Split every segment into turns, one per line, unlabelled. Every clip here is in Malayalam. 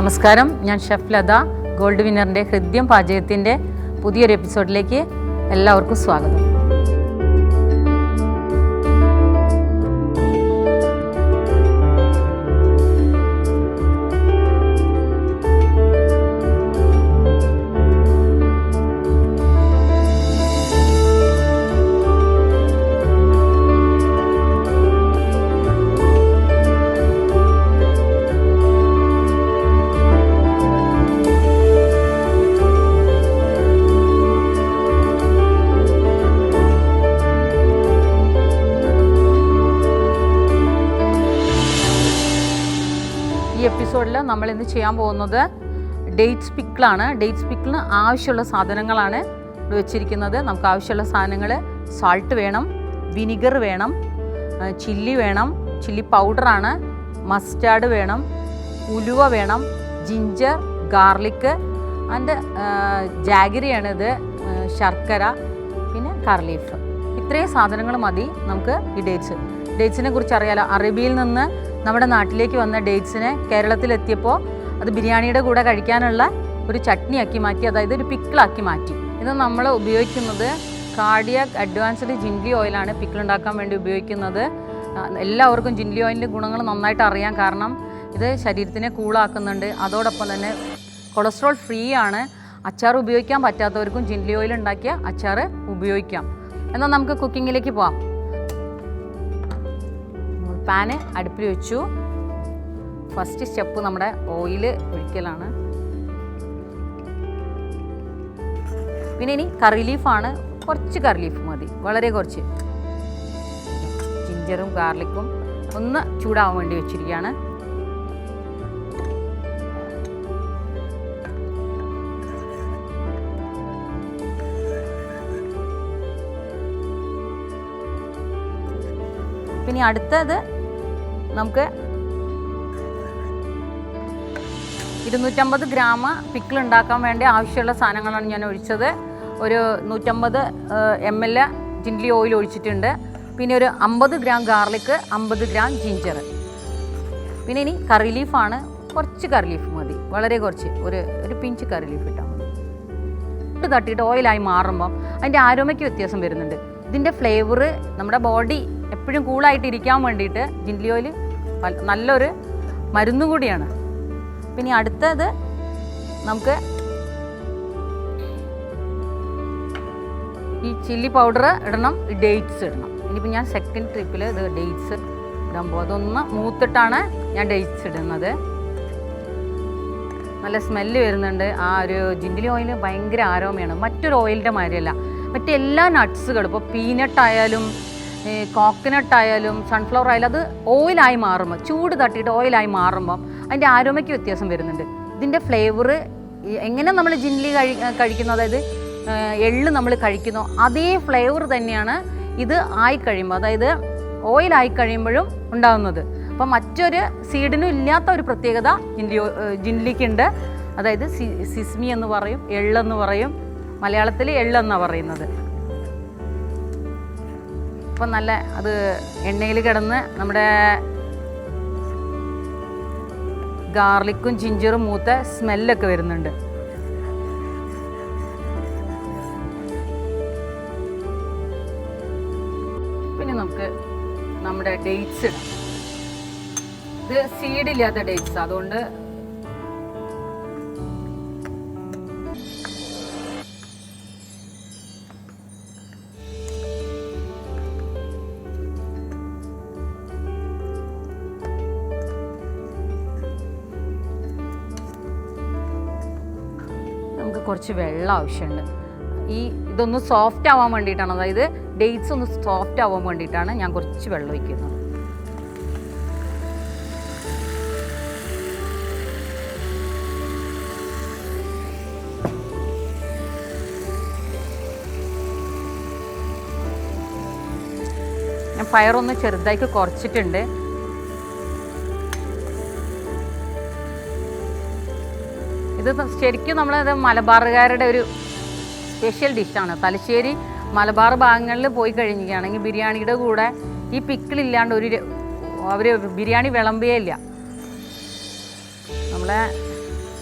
നമസ്കാരം, ഞാൻ ഷെഫ് ലത. ഗോൾഡ് വിന്നറിൻ്റെ ഹൃദ്യം പാചകത്തിൻ്റെ പുതിയൊരു എപ്പിസോഡിലേക്ക് എല്ലാവർക്കും സ്വാഗതം. ഈ എപ്പിസോഡിൽ നമ്മൾ ഇന്ന് ചെയ്യാൻ പോകുന്നത് ഡേറ്റ്സ് പിക്കിളാണ്. ഡേറ്റ്സ് പിക്കിളിന് ആവശ്യമുള്ള സാധനങ്ങളാണ് ഇവിടെ വെച്ചിരിക്കുന്നത്. നമുക്ക് ആവശ്യമുള്ള സാധനങ്ങൾ: സാൾട്ട് വേണം, വിനിഗർ വേണം, ചില്ലി വേണം, ചില്ലി പൗഡറാണ്, മസ്റ്റാർഡ് വേണം, ഉലുവ വേണം, ജിഞ്ചർ, ഗാർലിക്ക് ആൻഡ് ജാഗരിയാണിത്, ശർക്കര, പിന്നെ കർലീഫ്. ഇത്രയും സാധനങ്ങൾ മതി നമുക്ക് ഈ ഡേറ്റ്സിനെ കുറിച്ച് അറിയാലോ. അറേബ്യയിൽ നിന്ന് നമ്മുടെ നാട്ടിലേക്ക് വന്ന ഡേറ്റ്സിനെ കേരളത്തിലെത്തിയപ്പോൾ അത് ബിരിയാണിയുടെ കൂടെ കഴിക്കാനുള്ള ഒരു ചട്നിയാക്കി മാറ്റി, അതായത് ഒരു പിക്കിളാക്കി മാറ്റി. ഇത് നമ്മൾ ഉപയോഗിക്കുന്നത് കാർഡിയ അഡ്വാൻസ്ഡ് ജിംഗ്ലി ഓയിലാണ് പിക്കിൾ ഉണ്ടാക്കാൻ വേണ്ടി ഉപയോഗിക്കുന്നത്. എല്ലാവർക്കും ജിംഗ്ലി ഓയിലിൻ്റെ ഗുണങ്ങൾ നന്നായിട്ട് അറിയാം, കാരണം ഇത് ശരീരത്തിനെ കൂളാക്കുന്നുണ്ട്. അതോടൊപ്പം തന്നെ കൊളസ്ട്രോൾ ഫ്രീ ആണ്. അച്ചാർ ഉപയോഗിക്കാൻ പറ്റാത്തവർക്കും ജിംഗ്ലി ഓയിൽ ഉണ്ടാക്കിയ അച്ചാർ ഉപയോഗിക്കാം. എന്നാൽ നമുക്ക് കുക്കിങ്ങിലേക്ക് പോകാം. പാന് അടുപ്പിൽ വെച്ചു. ഫസ്റ്റ് സ്റ്റെപ്പ് നമ്മുടെ ഓയിൽ ഒഴിക്കലാണ്. പിന്നെ ഇനി കറി ലീഫാണ്. കുറച്ച് കറി ലീഫ് മതി, വളരെ കുറച്ച്. ജിഞ്ചറും ഗാർലിക്കും ഒന്ന് ചൂടാവാൻ വേണ്ടി വെച്ചിരിക്കുകയാണ്. പിന്നെ അടുത്തത് നമുക്ക് 250 ഗ്രാം പിക്കിൾ ഉണ്ടാക്കാൻ വേണ്ടി ആവശ്യമുള്ള സാധനങ്ങളാണ് ഞാൻ ഒഴിച്ചത്. ഒരു 150 ml ജിംഗ്ലി ഓയിൽ ഒഴിച്ചിട്ടുണ്ട്. പിന്നെ ഒരു 50 ഗ്രാം ഗാർലിക്ക്, 50 ഗ്രാം ജിഞ്ചർ. പിന്നെ ഇനി കറി ലീഫാണ്. കുറച്ച് കറി ലീഫ് മതി, വളരെ കുറച്ച്, ഒരു പിഞ്ച് കറി ലീഫ് ഇട്ടാൽ മതി. ഇത് തട്ടിയിട്ട് ഓയിലായി മാറുമ്പം അതിൻ്റെ ആരോമയ്ക്ക് വ്യത്യാസം വരുന്നുണ്ട്. ഇതിൻ്റെ ഫ്ലേവർ നമ്മുടെ ബോഡി എപ്പോഴും കൂളായിട്ട് ഇരിക്കാൻ വേണ്ടിയിട്ട് ജിംഗ്ലി ഓയിൽ നല്ലൊരു മരുന്നും കൂടിയാണ്. പിന്നെ അടുത്തത് നമുക്ക് ഈ ചില്ലി പൗഡർ ഇടണം, ഡേറ്റ്സ് ഇടണം. ഇനിയിപ്പോൾ ഞാൻ സെക്കൻഡ് ട്രിപ്പിൽ ഇത് ഡേറ്റ്സ് ഇടാൻ പോകും. അതൊന്ന് മൂത്തിട്ടാണ് ഞാൻ ഡേറ്റ്സ് ഇടുന്നത്. നല്ല സ്മെല്ല് വരുന്നുണ്ട്. ആ ഒരു ജിംഗ്ലി ഓയിൽ ഭയങ്കര ആരോമയാണ്, മറ്റൊരു ഓയിലിൻ്റെ മാതിരിയല്ല. മറ്റെല്ലാ നട്ട്സുകളും, ഇപ്പോൾ പീനട്ടായാലും കോക്കനട്ടായാലും സൺഫ്ലവർ ആയാലും, അത് ഓയിലായി മാറുമ്പോൾ, ചൂട് തട്ടിയിട്ട് ഓയിലായി മാറുമ്പം അതിൻ്റെ ആരോമയ്ക്ക് വ്യത്യാസം വരുന്നുണ്ട്. ഇതിൻ്റെ ഫ്ലേവർ എങ്ങനെ നമ്മൾ ജിംഗ്ലി കഴിക്കുന്നു, അതായത് എള്ള് നമ്മൾ കഴിക്കുന്നു, അതേ ഫ്ലേവർ തന്നെയാണ് ഇത് ആയിക്കഴിയുമ്പോൾ, അതായത് ഓയിലായി കഴിയുമ്പോഴും ഉണ്ടാകുന്നത്. അപ്പം മറ്റൊരു സീഡിനും ഇല്ലാത്ത ഒരു പ്രത്യേകത ജിംഗ്ലിക്കുണ്ട്. അതായത് സിസ്മി എന്ന് പറയും, എള്ളെന്ന് പറയും, മലയാളത്തിൽ എള്ളെന്നാണ് പറയുന്നത്. അപ്പം നല്ല അത് എണ്ണയിൽ കിടന്ന് നമ്മുടെ ഗാർലിക്കും ജിഞ്ചറും മൂത്ത സ്മെല്ലൊക്കെ വരുന്നുണ്ട്. പിന്നെ നമുക്ക് നമ്മുടെ ഡേറ്റ്സ് ഇടാം. ഇത് സീഡില്ലാത്ത ഡേറ്റ്സ്, അതുകൊണ്ട് കുറച്ച് വെള്ളം ആവശ്യമുണ്ട്. ഇതൊന്ന് സോഫ്റ്റ് ആവാൻ വേണ്ടിയിട്ടാണ്, അതായത് ഡേറ്റ്സ് ഒന്ന് സോഫ്റ്റ് ആവാൻ വേണ്ടിയിട്ടാണ് ഞാൻ കുറച്ച് വെള്ളം ഒഴിക്കുന്നത്. ഞാൻ ഫയറൊന്ന് ചെറുതായിട്ട് കുറച്ചിട്ടുണ്ട്. ഇത് ശരിക്കും നമ്മളത് മലബാറുകാരുടെ ഒരു സ്പെഷ്യൽ ഡിഷാണ്. തലശ്ശേരി മലബാർ ഭാഗങ്ങളിൽ പോയി കഴിഞ്ഞിരിക്കുകയാണെങ്കിൽ ബിരിയാണിയുടെ കൂടെ ഈ പിക്കിളില്ലാണ്ട് അവർ ബിരിയാണി വിളമ്പുകയില്ല. നമ്മളെ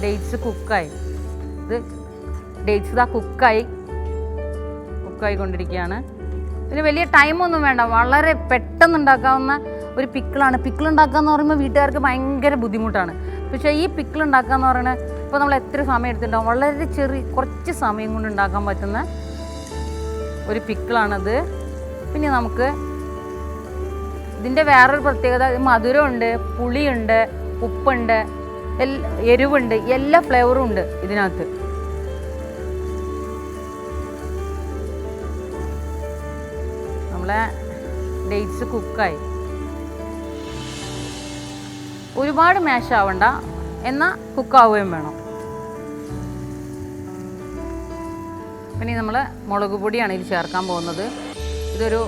ഡേറ്റ്സ് കുക്കായി. ഇത് ഡേറ്റ്സ് ഇതാ കുക്കായിക്കൊണ്ടിരിക്കുകയാണ്. ഇതിന് വലിയ ടൈമൊന്നും വേണ്ട, വളരെ പെട്ടെന്ന് ഉണ്ടാക്കാവുന്ന ഒരു പിക്കിളാണ്. പിക്കിൾ ഉണ്ടാക്കുക എന്ന് പറയുമ്പോൾ വീട്ടുകാർക്ക് ഭയങ്കര ബുദ്ധിമുട്ടാണ്. പക്ഷേ ഈ പിക്കിൾ ഉണ്ടാക്കുക എന്ന് പറയുന്നത് ഇപ്പോൾ നമ്മൾ എത്ര സമയം എടുത്തിട്ടുണ്ടാവും, വളരെ കുറച്ച് സമയം കൊണ്ട് ഉണ്ടാക്കാൻ പറ്റുന്ന ഒരു പിക്കിളാണത്. പിന്നെ നമുക്ക് ഇതിൻ്റെ വേറൊരു പ്രത്യേകത, മധുരമുണ്ട്, പുളിയുണ്ട്, ഉപ്പുണ്ട്, എരിവുണ്ട്, എല്ലാ ഫ്ലേവറും ഉണ്ട് ഇതിനകത്ത്. നമ്മളെ ഡേറ്റ്സ് കുക്കായി. ഒരുപാട് മാഷ് ആവണ്ട, എന്നാൽ കുക്കാവുകയും വേണം. പിന്നെ നമ്മൾ മുളക് പൊടിയാണ് ഇതിൽ ചേർക്കാൻ പോകുന്നത്. ഇതൊരു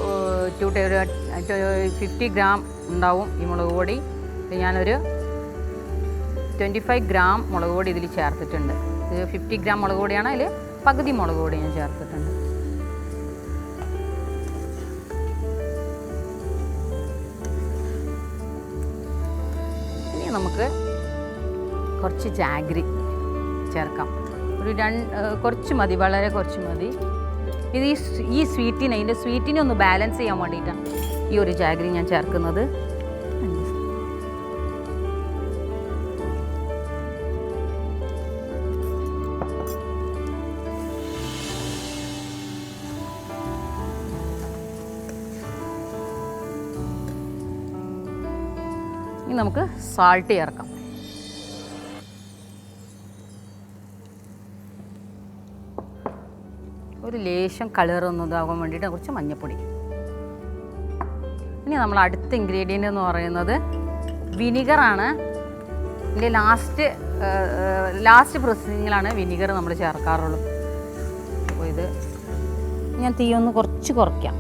50 ഗ്രാം ഉണ്ടാവും ഈ മുളക് പൊടി. ഞാനൊരു 25 ഗ്രാം മുളക് പൊടി ഇതിൽ ചേർത്തിട്ടുണ്ട്. ഇത് 50 ഗ്രാം മുളക് പൊടിയാണ്, അതിൽ പകുതി മുളക് പൊടി ഞാൻ ചേർത്തിട്ടുണ്ട്. ഇനി നമുക്ക് കുറച്ച് ജാഗ്രി ചേർക്കാം. കുറച്ച് മതി, വളരെ കുറച്ച് മതി. ഇത് ഈ സ്വീറ്റിനെ, ഇതിൻ്റെ സ്വീറ്റിനെ ഒന്ന് ബാലൻസ് ചെയ്യാൻ വേണ്ടിയിട്ടാണ് ഈ ഒരു ജാഗ്രി ഞാൻ ചേർക്കുന്നത്. ഇനി നമുക്ക് സാൾട്ട് ചേർക്കാം. ഒരു ലേശം കളറൊന്നും ഇതാകാൻ വേണ്ടിയിട്ട് കുറച്ച് മഞ്ഞൾപ്പൊടി. ഇനി നമ്മൾ അടുത്ത ഇൻഗ്രീഡിയൻ്റ് എന്ന് പറയുന്നത് വിനിഗറാണ്. ഇതിൻ്റെ ലാസ്റ്റ് പ്രോസസ്സിങ്ങിലാണ് വിനിഗർ നമ്മൾ ചേർക്കാറുള്ളൂ. അപ്പോൾ ഇത് ഞാൻ തീ ഒന്ന് കുറച്ച് കുറയ്ക്കാം.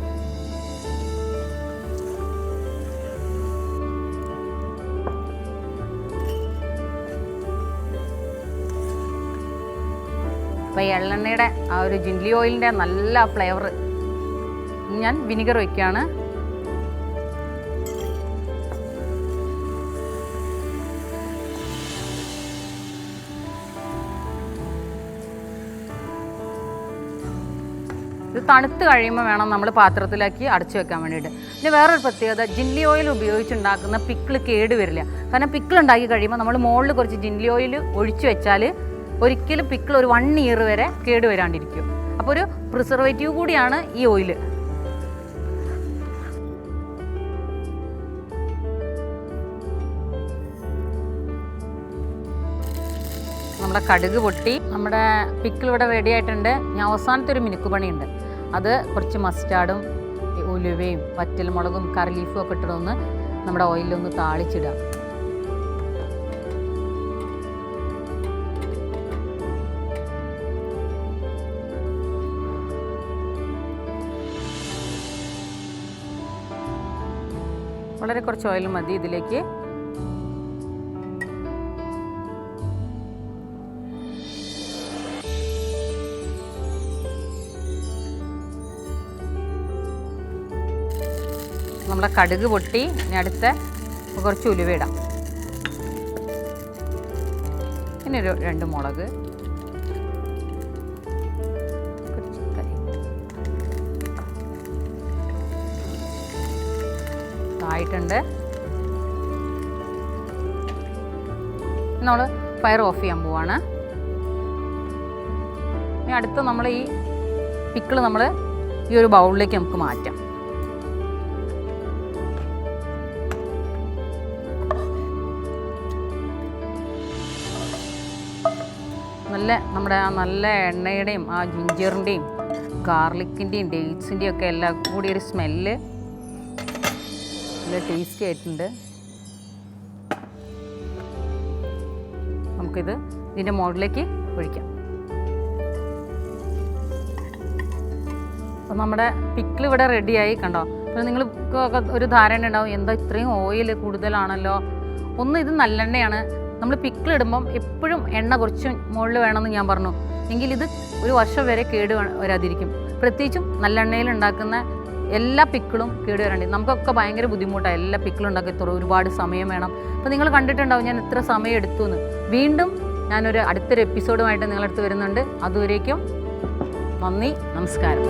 അപ്പോൾ എള്ളെണ്ണയുടെ ആ ഒരു ജിൻഗ്ലി ഓയിലിൻ്റെ നല്ല ഫ്ലേവർ ഞാൻ വിനിഗർ വയ്ക്കുകയാണ്. ഇത് തണുത്ത് കഴിയുമ്പോൾ വേണം നമ്മൾ പാത്രത്തിലാക്കി അടച്ചു വെക്കാൻ വേണ്ടിയിട്ട്. പിന്നെ വേറൊരു പ്രത്യേകത, ജിൻഗ്ലി ഓയിൽ ഉപയോഗിച്ചുണ്ടാക്കുന്ന പിക്കിൾ കേട് വരില്ല. കാരണം പിക്കിൾ ഉണ്ടാക്കി കഴിയുമ്പോൾ നമ്മൾ മുകളിൽ കുറച്ച് ജിൻഗ്ലി ഓയിൽ ഒഴിച്ചു വെച്ചാൽ ഒരിക്കലും പിക്കിൾ ഒരു 1 ഇയർ വരെ കേടുവരാണ്ടിരിക്കും. അപ്പോൾ ഒരു പ്രിസർവേറ്റീവ് കൂടിയാണ് ഈ ഓയിൽ. നമ്മുടെ കടുക് പൊട്ടി, നമ്മുടെ പിക്കിൾ ഇവിടെ റെഡി ആയിട്ടുണ്ട്. ഞാൻ അവസാനത്തെ ഒരു മിനുക്ക് പണിയുണ്ട്. അത് കുറച്ച് മസ്റ്റാർഡും ഉലുവയും വറ്റൽമുളകും കറി ലീഫും ഒക്കെ ഇട്ടിട്ടൊന്ന് നമ്മുടെ ഓയിലൊന്ന് താളിച്ചിടുക. വളരെ കുറച്ച് ഓയിൽ മതി ഇതിലേക്ക്. നമ്മളെ കടുക് പൊട്ടി. ഇനി അടുത്ത കുറച്ച് ഉലുവ ഇടാം. പിന്നെ ഒരു 2 മുളക്, ആയിട്ടുണ്ട്. നമ്മൾ ഫയർ ഓഫ് ചെയ്യാൻ പോവാണ്. ഇനി അടുത്ത് നമ്മൾ ഈ പിക്കിൾ നമ്മൾ ഈ ഒരു ബൗളിലേക്ക് നമുക്ക് മാറ്റാം. നമ്മുടെ ആ നല്ല എണ്ണയുടെയും ആ ജിഞ്ചറിൻ്റെയും ഗാർലിക്കിൻ്റെയും ഡേറ്റ്സിൻ്റെയും ഒക്കെ എല്ലാം കൂടി ഒരു സ്മെല്ല് നല്ല ടേസ്റ്റി ആയിട്ടുണ്ട്. നമുക്കിത് ഇതിൻ്റെ മുകളിലേക്ക് ഒഴിക്കാം. അപ്പോൾ നമ്മുടെ പിക്കിൾ ഇവിടെ റെഡിയായി, കണ്ടോ. അപ്പോൾ നിങ്ങൾക്ക് ഒരു ധാരണ ഉണ്ടാവും, എന്താ ഇത്രയും ഓയിൽ കൂടുതലാണല്ലോ. ഇത് നല്ലെണ്ണയാണ്. നമ്മൾ പിക്കിൾ ഇടുമ്പം എപ്പോഴും എണ്ണ കുറച്ച് മുകളിൽ വേണമെന്ന് ഞാൻ പറഞ്ഞു. എങ്കിലിത് ഒരു വർഷം വരെ കേട് വരാതിരിക്കും. പ്രത്യേകിച്ചും നല്ലെണ്ണയിൽ ഉണ്ടാക്കുന്ന എല്ലാ പിക്കിളും കേട് വരാണ്ട്. നമുക്കൊക്കെ ഭയങ്കര ബുദ്ധിമുട്ടാണ് എല്ലാ പിക്കിളും ഉണ്ടാക്കി. ഒരുപാട് സമയം വേണം. അപ്പോൾ നിങ്ങൾ കണ്ടിട്ടുണ്ടാവും ഞാൻ എത്ര സമയം എടുത്തു എന്ന്. വീണ്ടും ഞാനൊരു അടുത്തൊരു എപ്പിസോഡുമായിട്ട് നിങ്ങളടുത്ത് വരുന്നുണ്ട്. അതുവരേക്കും നന്ദി, നമസ്കാരം.